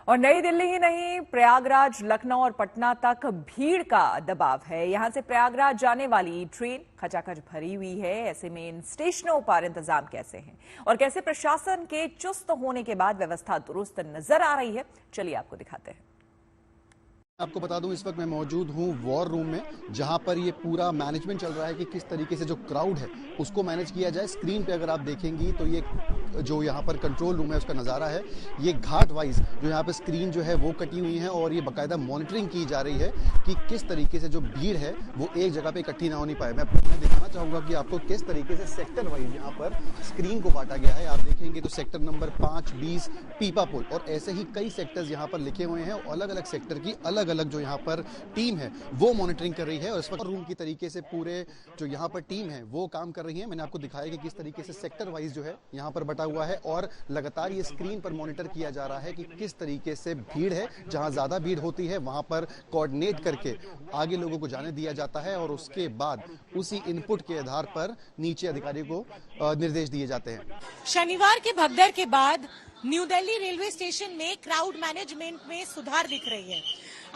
और नई दिल्ली ही नहीं, प्रयागराज, लखनऊ और पटना तक भीड़ का दबाव है। यहां से प्रयागराज जाने वाली ट्रेन खचाखच भरी हुई है। ऐसे में इन स्टेशनों पर इंतजाम कैसे हैं और कैसे प्रशासन के चुस्त होने के बाद व्यवस्था दुरुस्त नजर आ रही है, चलिए आपको दिखाते हैं। आपको बता दूं, इस वक्त मैं मौजूद हूं वॉर रूम में, जहां पर ये पूरा मैनेजमेंट चल रहा है कि किस तरीके से जो क्राउड है उसको मैनेज किया जाए। स्क्रीन पे अगर आप देखेंगी तो ये जो यहाँ पर कंट्रोल रूम है उसका नज़ारा है। ये घाट वाइज जो यहाँ पर स्क्रीन जो है वो कटी हुई है और ये बाकायदा मॉनिटरिंग की जा रही है कि किस तरीके से जो भीड़ है वो एक जगह पे इकट्ठी ना होनी पाए। मैं दिखाना चाहूँगा कि आपको किस तरीके से सेक्टर वाइज यहाँ पर स्क्रीन को बांटा गया है। आप देखेंगे तो सेक्टर नंबर 5, 20, पीपा पुल और ऐसे ही कई सेक्टर्स यहाँ पर लिखे हुए हैं और अलग अलग सेक्टर की अलग अलग जो यहाँ पर टीम है वो मॉनिटरिंग कर रही है। और इस वक्त रूम की तरीके से पूरे जो यहाँ पर टीम है वो काम कर रही है। मैंने आपको दिखाया कि किस तरीके से सेक्टर वाइज जो है यहाँ पर बटा हुआ है और लगातार ये स्क्रीन पर मॉनिटर किया जा रहा है कि किस तरीके से भीड़ है। जहां ज्यादा भीड़ होती है वहां पर कोऑर्डिनेट करके आगे लोगों को जाने दिया जाता है और उसके बाद उसी इनपुट के आधार पर नीचे अधिकारियों को निर्देश दिए जाते हैं। शनिवार के भगदड़ के बाद न्यू दिल्ली रेलवे स्टेशन में क्राउड मैनेजमेंट में सुधार दिख रही है।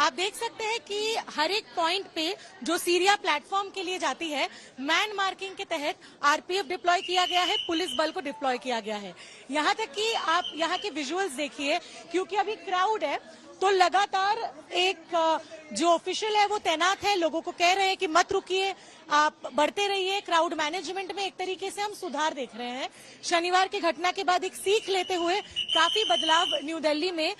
आप देख सकते हैं कि हर एक पॉइंट पे जो सीरिया प्लेटफॉर्म के लिए जाती है, मैन मार्किंग के तहत आरपीएफ डिप्लॉय किया गया है, पुलिस बल को डिप्लॉय किया गया है। यहाँ तक कि आप यहाँ के विजुअल्स देखिए, क्योंकि अभी क्राउड है तो लगातार एक जो ऑफिशियल है वो तैनात है, लोगों को कह रहे हैं कि मत रुकिए, आप बढ़ते रहिए। क्राउड मैनेजमेंट में एक तरीके से हम सुधार देख रहे हैं। शनिवार की घटना के बाद एक सीख लेते हुए काफी बदलाव न्यू दिल्ली में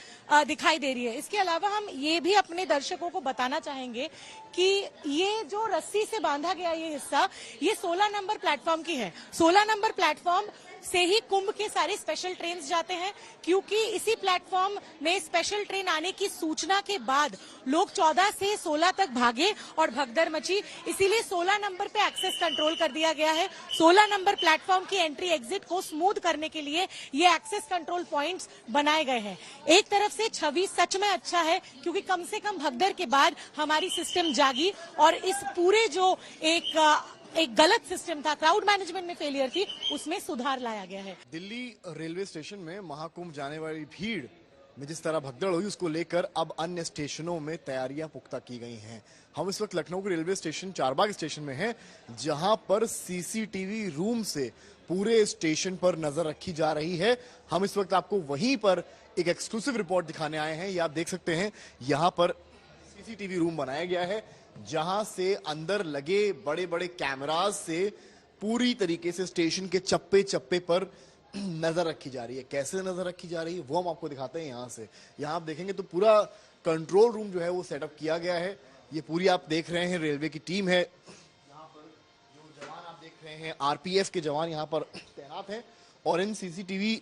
दिखाई दे रही है। इसके अलावा हम ये भी अपने दर्शकों को बताना चाहेंगे कि ये जो रस्सी से बांधा गया ये हिस्सा, ये 16 नंबर प्लेटफॉर्म की है। 16 नंबर प्लेटफॉर्म से ही कुंभ के सारे स्पेशल ट्रेन जाते हैं, क्योंकि इसी प्लेटफॉर्म में स्पेशल ट्रेन आने की सूचना के बाद लोग 14 से 16 तक भागे और भगदड़ मची। इसीलिए 16 नंबर पे एक्सेस कंट्रोल कर दिया गया है। 16 नंबर प्लेटफॉर्म की एंट्री एग्जिट को स्मूथ करने के लिए ये एक्सेस कंट्रोल पॉइंट्स बनाए गए हैं। एक तरफ से छवि सच में अच्छा है, क्योंकि कम से कम भगदड़ के बाद हमारी सिस्टम जागी और इस पूरे जो एक गलत सिस्टम था, क्राउड मैनेजमेंट में फेलियर थी, उसमें सुधार लाया गया है। दिल्ली रेलवे स्टेशन में महाकुंभ जाने वाली भीड़ में जिस तरह भगदड़ हुई, उसको लेकर अब अन्य स्टेशनों में तैयारियां पुख्ता की गई हैं। हम इस वक्त लखनऊ के रेलवे स्टेशन चारबाग स्टेशन में हैं, जहां पर सीसीटीवी रूम से पूरे स्टेशन पर नजर रखी जा रही है। हम इस वक्त आपको वहीं पर एक एक्सक्लूसिव रिपोर्ट दिखाने आए हैं। ये आप देख सकते हैं, यहाँ पर सीसीटीवी रूम बनाया गया है, जहां से अंदर लगे बड़े बड़े कैमरास से पूरी तरीके से स्टेशन के चप्पे चप्पे पर नजर रखी जा रही है। कैसे नजर रखी जा रही है वो हम आपको दिखाते हैं। यहाँ से यहाँ आप देखेंगे तो पूरा कंट्रोल रूम जो है वो सेटअप किया गया है। ये पूरी आप देख रहे हैं रेलवे की टीम है। यहाँ पर जो जवान आप देख रहे हैं, आरपीएफ के जवान यहाँ पर तैनात हैं और इन सीसीटीवी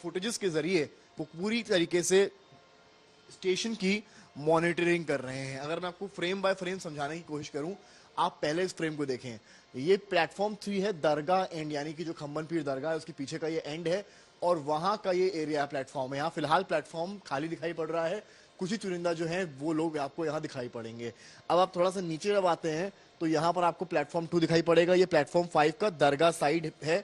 फुटेजेस के जरिए वो पूरी तरीके से स्टेशन की मॉनिटरिंग कर रहे हैं। अगर मैं आपको फ्रेम बाय फ्रेम समझाने की कोशिश करूं, आप पहले इस फ्रेम को देखें। ये प्लेटफॉर्म 3 है, दरगाह एंड, यानी कि जो खम्बन पीर दरगाह है उसके पीछे का ये एंड है और वहां का ये एरिया प्लेटफॉर्म है। यहाँ फिलहाल प्लेटफॉर्म खाली दिखाई पड़ रहा है, कुछ ही चुनिंदा जो है वो लोग आपको यहाँ दिखाई पड़ेंगे। अब आप थोड़ा सा नीचे जब आते हैं तो यहाँ पर आपको प्लेटफॉर्म 2 दिखाई पड़ेगा। ये प्लेटफॉर्म 5 का दरगाह साइड है।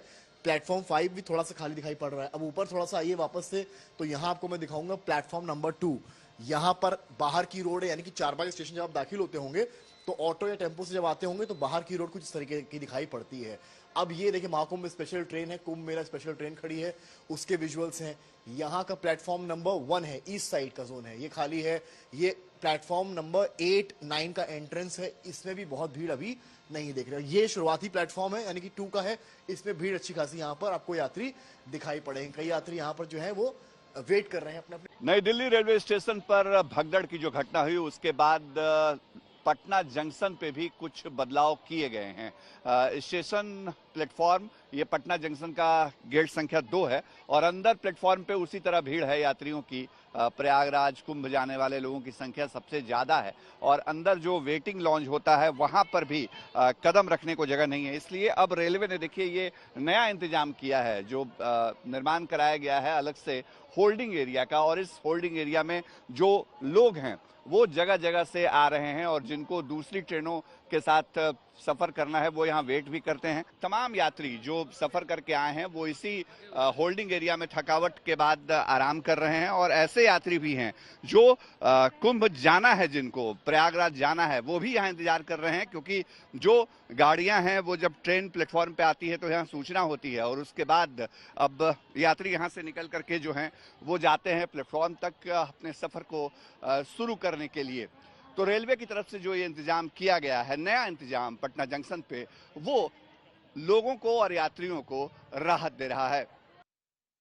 प्लेटफॉर्म 5 भी थोड़ा सा खाली दिखाई पड़ रहा है। अब ऊपर थोड़ा सा आइए वापस से, तो यहाँ आपको मैं दिखाऊंगा प्लेटफॉर्म नंबर 2। यहाँ पर बाहर की रोड है, यानी कि चारबाग स्टेशन जब आप दाखिल होते होंगे तो ऑटो या टेम्पो से जब आते होंगे तो बाहर की रोड कुछ इस तरीके की दिखाई पड़ती है। अब ये देखिए, महाकुंभ में स्पेशल ट्रेन है, कुंभ मेला स्पेशल ट्रेन खड़ी है, उसके विजुअल्स हैं। यहाँ का प्लेटफॉर्म नंबर 1 है, ईस्ट साइड का जोन है, ये खाली है। ये प्लेटफॉर्म नंबर 8, 9 का एंट्रेंस है, इसमें भी बहुत भीड़ अभी नहीं देख रहे। ये शुरुआती प्लेटफॉर्म है, यानी कि 2 का है, इसमें भीड़ अच्छी खासी यहाँ पर आपको यात्री दिखाई पड़ेंगे। कई यात्री यहाँ पर जो है वो वेट कर रहे हैं अपने। नई दिल्ली रेलवे स्टेशन पर भगदड़ की जो घटना हुई उसके बाद पटना जंक्शन पे भी कुछ बदलाव किए गए हैं। स्टेशन प्लेटफॉर्म, ये पटना जंक्शन का गेट संख्या 2 है और अंदर प्लेटफॉर्म पे उसी तरह भीड़ है यात्रियों की। प्रयागराज कुंभ जाने वाले लोगों की संख्या सबसे ज्यादा है और अंदर जो वेटिंग लॉन्ज होता है वहां पर भी कदम रखने को जगह नहीं है। इसलिए अब रेलवे ने देखिए ये नया इंतजाम किया है, जो निर्माण कराया गया है अलग से होल्डिंग एरिया का, और इस होल्डिंग एरिया में जो लोग हैं वो जगह जगह से आ रहे हैं और जिनको दूसरी ट्रेनों के साथ सफर करना है वो यहाँ वेट भी करते हैं। तमाम यात्री जो सफर करके आए हैं वो इसी होल्डिंग एरिया में थकावट के बाद आराम कर रहे हैं, और ऐसे यात्री भी हैं जो कुंभ जाना है, जिनको प्रयागराज जाना है, वो भी यहाँ इंतजार कर रहे हैं, क्योंकि जो गाड़ियां हैं वो जब ट्रेन प्लेटफॉर्म पे आती है तो यहाँ सूचना होती है, और उसके बाद अब यात्री यहाँ से निकल करके जो हैं वो जाते हैं प्लेटफॉर्म तक अपने सफर को शुरू करने के लिए। तो रेलवे की तरफ से जो ये इंतजाम किया गया है, नया इंतजाम पटना जंक्शन पे, वो लोगों को और यात्रियों को राहत दे रहा है।